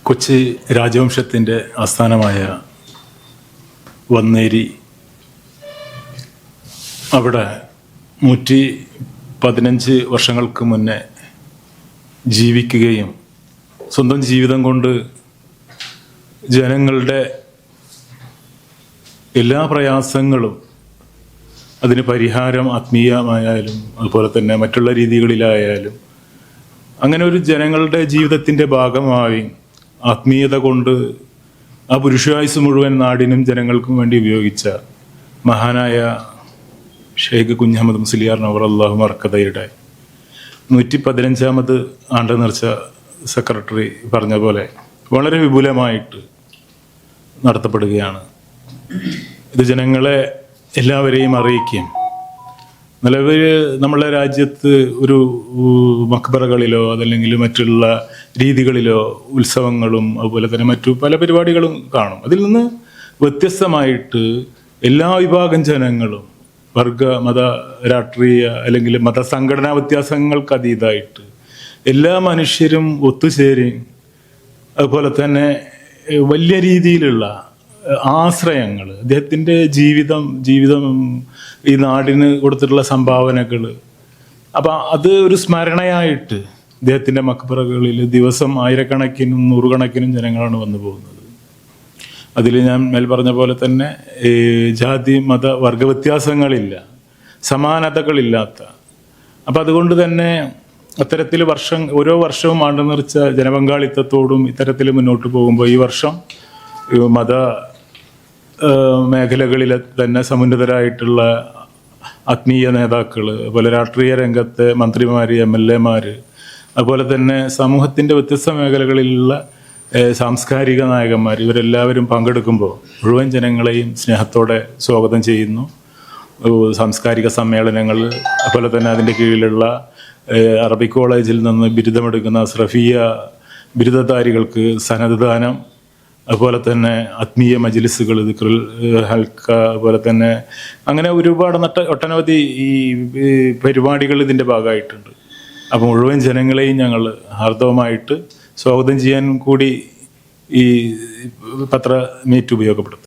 കൊച്ചി രാജവംശത്തിൻ്റെ ആസ്ഥാനമായ വന്നേരി, അവിടെ 115 വർഷങ്ങൾക്ക് മുന്നേ ജീവിക്കുകയും സ്വന്തം ജീവിതം കൊണ്ട് ജനങ്ങളുടെ എല്ലാ പ്രയാസങ്ങളും അതിന് പരിഹാരം ആത്മീയമായാലും അതുപോലെ തന്നെ മറ്റുള്ള രീതികളിലായാലും അങ്ങനെ ഒരു ജനങ്ങളുടെ ജീവിതത്തിൻ്റെ ഭാഗമായി ആത്മീയത കൊണ്ട് ആ പുരുഷായുസ് മുഴുവൻ നാടിനും ജനങ്ങൾക്കും വേണ്ടി ഉപയോഗിച്ച മഹാനായ ഷെയ്ഖ് കുഞ്ഞഹമ്മദ് മുസ്ലിയാർ നവറല്ലാഹു മർക്കദയുടെ 115ാമത് ആണ്ട് നേർച്ച സെക്രട്ടറി പറഞ്ഞ പോലെ വളരെ വിപുലമായിട്ട് നടത്തപ്പെടുകയാണ്. ഇത് ജനങ്ങളെ എല്ലാവരെയും അറിയിക്കുകയും നിലവിൽ നമ്മളെ രാജ്യത്ത് ഒരു മക്ബറകളിലോ അതല്ലെങ്കിൽ മറ്റുള്ള രീതികളിലോ ഉത്സവങ്ങളും അതുപോലെ തന്നെ മറ്റു പല പരിപാടികളും കാണും. അതിൽ നിന്ന് വ്യത്യസ്തമായിട്ട് എല്ലാ വിഭാഗം ജനങ്ങളും വർഗ മത രാഷ്ട്രീയ അല്ലെങ്കിൽ മതസംഘടനാ വ്യത്യാസങ്ങൾക്ക് അതീതമായിട്ട് എല്ലാ മനുഷ്യരും ഒത്തുചേരുകയും അതുപോലെ തന്നെ വലിയ രീതിയിലുള്ള ആശ്രയങ്ങൾ, അദ്ദേഹത്തിൻ്റെ ജീവിതം ഈ നാടിന് കൊടുത്തിട്ടുള്ള സംഭാവനകൾ, അപ്പം അത് ഒരു സ്മരണയായിട്ട് അദ്ദേഹത്തിൻ്റെ മക്ബറകളിൽ ദിവസം ആയിരക്കണക്കിനും നൂറുകണക്കിനും ജനങ്ങളാണ് വന്നു പോകുന്നത്. അതിൽ ഞാൻ മേൽ പറഞ്ഞ പോലെ തന്നെ ജാതി മത വർഗ വ്യത്യാസങ്ങളില്ല, സമാനതകളില്ലാത്ത. അപ്പം അതുകൊണ്ട് തന്നെ അത്തരത്തിൽ ഓരോ വർഷവും ആണ്ട് നിറച്ച ജനപങ്കാളിത്തത്തോടും ഇത്തരത്തിൽ മുന്നോട്ട് പോകുമ്പോൾ ഈ വർഷം മത മേഖലകളിൽ തന്നെ സമുന്നതരായിട്ടുള്ള ആത്മീയ നേതാക്കൾ, അതുപോലെ രാഷ്ട്രീയ രംഗത്തെ മന്ത്രിമാർ, MLA മാർ, അതുപോലെ തന്നെ സമൂഹത്തിൻ്റെ വ്യത്യസ്ത മേഖലകളിലുള്ള സാംസ്കാരിക നായകന്മാർ, ഇവരെല്ലാവരും പങ്കെടുക്കുമ്പോൾ മുഴുവൻ ജനങ്ങളെയും സ്നേഹത്തോടെ സ്വാഗതം ചെയ്യുന്നു. സാംസ്കാരിക സമ്മേളനങ്ങൾ, അതുപോലെ തന്നെ അതിൻ്റെ കീഴിലുള്ള അറബിക് കോളേജിൽ നിന്ന് ബിരുദമെടുക്കുന്ന അസ്രഫിയ ബിരുദധാരികൾക്ക് സനദ് ദാനം, അതുപോലെ തന്നെ ആത്മീയ മജ്ലിസുകൾ, ദിക്റുൽ ഹൽക്ക, അതുപോലെ തന്നെ അങ്ങനെ ഒരുപാട് ഒട്ടനവധി ഈ പരിപാടികൾ ഇതിൻ്റെ ഭാഗമായിട്ടുണ്ട്. അപ്പോൾ മുഴുവൻ ജനങ്ങളെയും ഞങ്ങൾ ഹാർദവമായിട്ട് സ്വാഗതം ചെയ്യാൻ കൂടി ഈ പത്ര മീറ്റ് ഉപയോഗപ്പെടുത്തും.